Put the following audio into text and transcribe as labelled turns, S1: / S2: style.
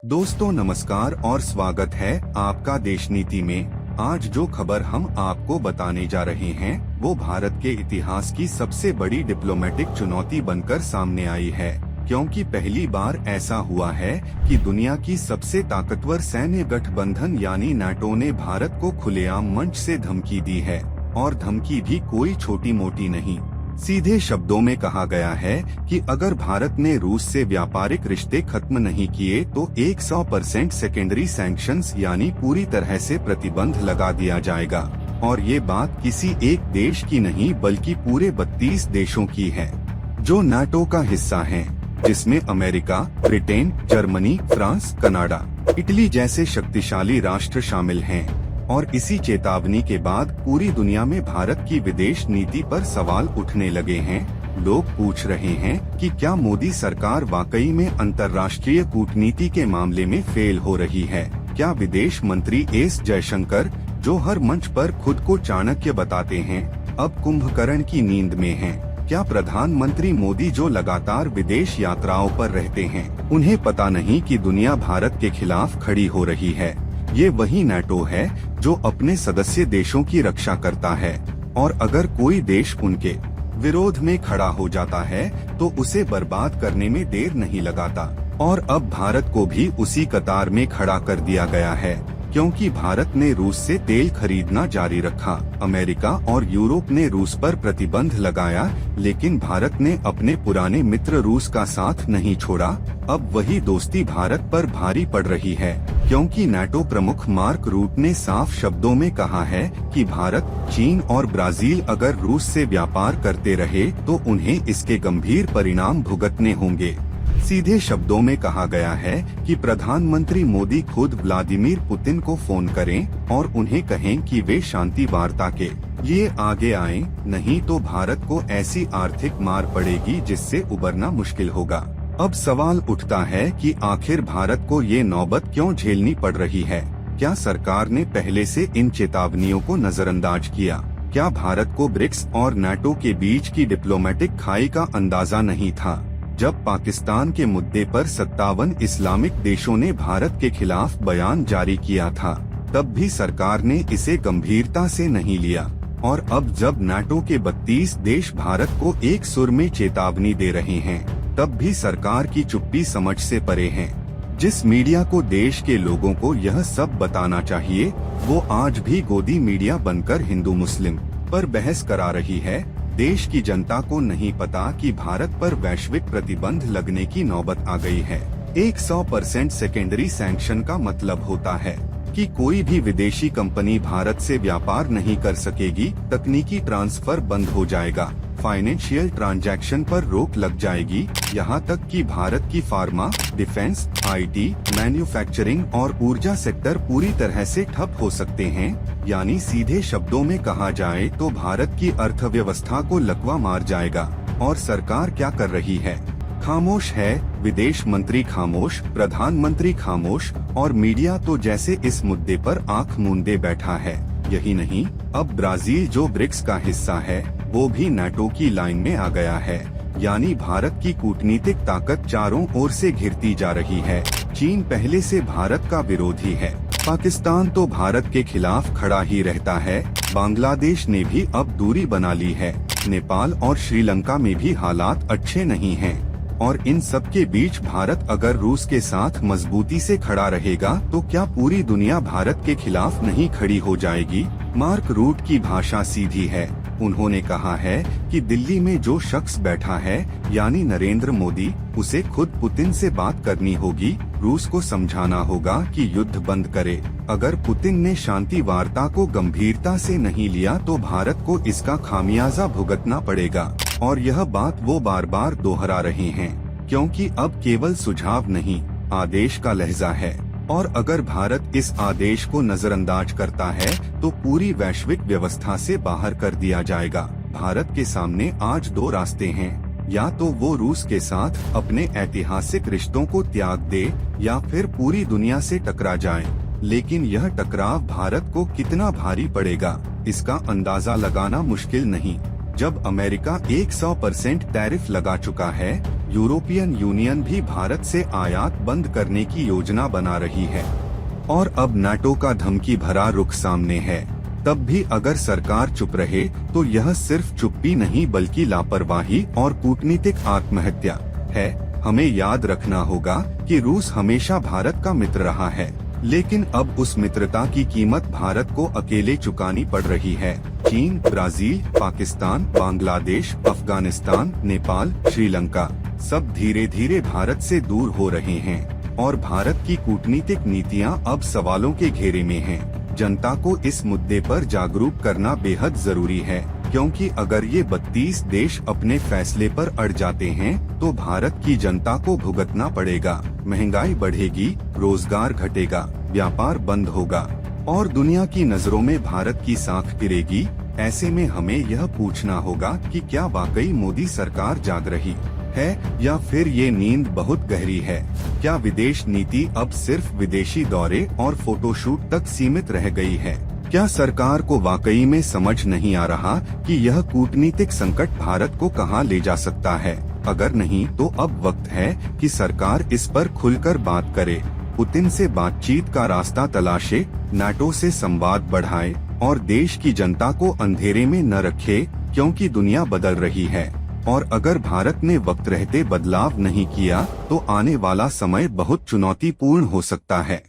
S1: दोस्तों नमस्कार और स्वागत है आपका देश नीति में। आज जो खबर हम आपको बताने जा रहे हैं वो भारत के इतिहास की सबसे बड़ी डिप्लोमेटिक चुनौती बनकर सामने आई है, क्योंकि पहली बार ऐसा हुआ है कि दुनिया की सबसे ताकतवर सैन्य गठबंधन यानी नाटो ने भारत को खुलेआम मंच से धमकी दी है, और धमकी भी कोई छोटी मोटी नहीं। सीधे शब्दों में कहा गया है कि अगर भारत ने रूस से व्यापारिक रिश्ते खत्म नहीं किए तो 100% सेकेंडरी सैंक्शंस यानी पूरी तरह से प्रतिबंध लगा दिया जाएगा। और ये बात किसी एक देश की नहीं बल्कि पूरे 32 देशों की है जो नाटो का हिस्सा हैं, जिसमें America, Britain, Germany, France, Canada, Italy जैसे शक्तिशाली राष्ट्र शामिल हैं। और इसी चेतावनी के बाद पूरी दुनिया में भारत की विदेश नीति पर सवाल उठने लगे हैं। लोग पूछ रहे हैं कि क्या मोदी सरकार वाकई में अंतर्राष्ट्रीय कूटनीति के मामले में फेल हो रही है। क्या विदेश मंत्री एस जयशंकर, जो हर मंच पर खुद को चाणक्य बताते हैं, अब कुंभकर्ण की नींद में हैं? क्या प्रधानमंत्री मोदी, जो लगातार विदेश यात्राओं पर रहते हैं, उन्हें पता नहीं कि दुनिया भारत के खिलाफ खड़ी हो रही है? ये वही नाटो है जो अपने सदस्य देशों की रक्षा करता है, और अगर कोई देश उनके विरोध में खड़ा हो जाता है तो उसे बर्बाद करने में देर नहीं लगाता। और अब भारत को भी उसी कतार में खड़ा कर दिया गया है, क्योंकि भारत ने रूस से तेल खरीदना जारी रखा। अमेरिका और यूरोप ने रूस पर प्रतिबंध लगाया, लेकिन भारत ने अपने पुराने मित्र रूस का साथ नहीं छोड़ा। अब वही दोस्ती भारत पर भारी पड़ रही है, क्योंकि नाटो प्रमुख मार्क रूट ने साफ शब्दों में कहा है कि भारत, चीन और ब्राजील अगर रूस से व्यापार करते रहे तो उन्हें इसके गंभीर परिणाम भुगतने होंगे। सीधे शब्दों में कहा गया है कि प्रधानमंत्री मोदी खुद व्लादिमीर पुतिन को फोन करें और उन्हें कहें कि वे शांति वार्ता के लिए आगे आएं, नहीं तो भारत को ऐसी आर्थिक मार पड़ेगी जिससे उबरना मुश्किल होगा। अब सवाल उठता है कि आखिर भारत को ये नौबत क्यों झेलनी पड़ रही है? क्या सरकार ने पहले से इन चेतावनियों को नजरअंदाज किया? क्या भारत को ब्रिक्स और नाटो के बीच की डिप्लोमेटिक खाई का अंदाजा नहीं था? जब पाकिस्तान के मुद्दे पर 57 इस्लामिक देशों ने भारत के खिलाफ बयान जारी किया था, तब भी सरकार ने इसे गंभीरता से नहीं लिया। और अब जब नाटो के 32 देश भारत को एक सुर में चेतावनी दे रहे हैं, तब भी सरकार की चुप्पी समझ से परे है। जिस मीडिया को देश के लोगों को यह सब बताना चाहिए, वो आज भी गोदी मीडिया बनकर हिंदू मुस्लिम पर बहस करा रही है। देश की जनता को नहीं पता कि भारत पर वैश्विक प्रतिबंध लगने की नौबत आ गई है। 100% सेकेंडरी सैंक्शन का मतलब होता है कि कोई भी विदेशी कंपनी भारत से व्यापार नहीं कर सकेगी, तकनीकी ट्रांसफर बंद हो जाएगा, फाइनेंशियल ट्रांजैक्शन पर रोक लग जाएगी, यहाँ तक कि भारत की फार्मा, डिफेंस, आईटी, मैन्युफैक्चरिंग और ऊर्जा सेक्टर पूरी तरह से ठप हो सकते हैं। यानी सीधे शब्दों में कहा जाए तो भारत की अर्थव्यवस्था को लकवा मार जाएगा। और सरकार क्या कर रही है? खामोश है। विदेश मंत्री खामोश, प्रधानमंत्री खामोश, और मीडिया तो जैसे इस मुद्दे पर आंख मूंदे बैठा है। यही नहीं, अब ब्राजील, जो ब्रिक्स का हिस्सा है, वो भी नाटो की लाइन में आ गया है। यानी भारत की कूटनीतिक ताकत चारों ओर से घिरती जा रही है। चीन पहले से भारत का विरोधी है। पाकिस्तान तो भारत के खिलाफ खड़ा ही रहता है। बांग्लादेश ने भी अब दूरी बना ली है। नेपाल और श्रीलंका में भी हालात अच्छे नहीं हैं। और इन सब के बीच भारत अगर रूस के साथ मजबूती से खड़ा रहेगा तो क्या पूरी दुनिया भारत के खिलाफ नहीं खड़ी हो जाएगी? मार्क रूट की भाषा सीधी है। उन्होंने कहा है कि दिल्ली में जो शख्स बैठा है, यानी नरेंद्र मोदी, उसे खुद पुतिन से बात करनी होगी। रूस को समझाना होगा कि युद्ध बंद करे। अगर पुतिन ने शांति वार्ता को गंभीरता से नहीं लिया तो भारत को इसका खामियाजा भुगतना पड़ेगा। और यह बात वो बार बार दोहरा रहे हैं, क्योंकि अब केवल सुझाव नहीं, आदेश का लहजा है। और अगर भारत इस आदेश को नजरअंदाज करता है तो पूरी वैश्विक व्यवस्था से बाहर कर दिया जाएगा। भारत के सामने आज दो रास्ते हैं, या तो वो रूस के साथ अपने ऐतिहासिक रिश्तों को त्याग दे, या फिर पूरी दुनिया से टकरा जाए। लेकिन यह टकराव भारत को कितना भारी पड़ेगा, इसका अंदाजा लगाना मुश्किल नहीं। जब अमेरिका 100% टैरिफ लगा चुका है, यूरोपियन यूनियन भी भारत से आयात बंद करने की योजना बना रही है और अब नाटो का धमकी भरा रुख सामने है। तब भी अगर सरकार चुप रहे तो यह सिर्फ चुप्पी नहीं बल्कि लापरवाही और कूटनीतिक आत्महत्या है। हमें याद रखना होगा कि रूस हमेशा भारत का मित्र रहा है, लेकिन अब उस मित्रता की कीमत भारत को अकेले चुकानी पड़ रही है। चीन, ब्राजील, पाकिस्तान, बांग्लादेश, अफगानिस्तान, नेपाल, श्रीलंका सब धीरे धीरे भारत से दूर हो रहे हैं और भारत की कूटनीतिक नीतियां अब सवालों के घेरे में हैं। जनता को इस मुद्दे पर जागरूक करना बेहद जरूरी है, क्योंकि अगर ये 32 देश अपने फैसले पर अड़ जाते हैं तो भारत की जनता को भुगतना पड़ेगा। महंगाई बढ़ेगी, रोजगार घटेगा, व्यापार बंद होगा और दुनिया की नजरों में भारत की साख गिरेगी। ऐसे में हमें यह पूछना होगा कि क्या वाकई मोदी सरकार जाग रही है या फिर ये नींद बहुत गहरी है। क्या विदेश नीति अब सिर्फ विदेशी दौरे और फोटोशूट तक सीमित रह गई है? क्या सरकार को वाकई में समझ नहीं आ रहा कि यह कूटनीतिक संकट भारत को कहां ले जा सकता है? अगर नहीं तो अब वक्त है कि सरकार इस पर खुलकर बात करे, पुतिन से बातचीत का रास्ता तलाशे, नाटो से संवाद बढ़ाए और देश की जनता को अंधेरे में न रखे, क्योंकि दुनिया बदल रही है और अगर भारत ने वक्त रहते बदलाव नहीं किया तो आने वाला समय बहुत चुनौतीपूर्ण हो सकता है।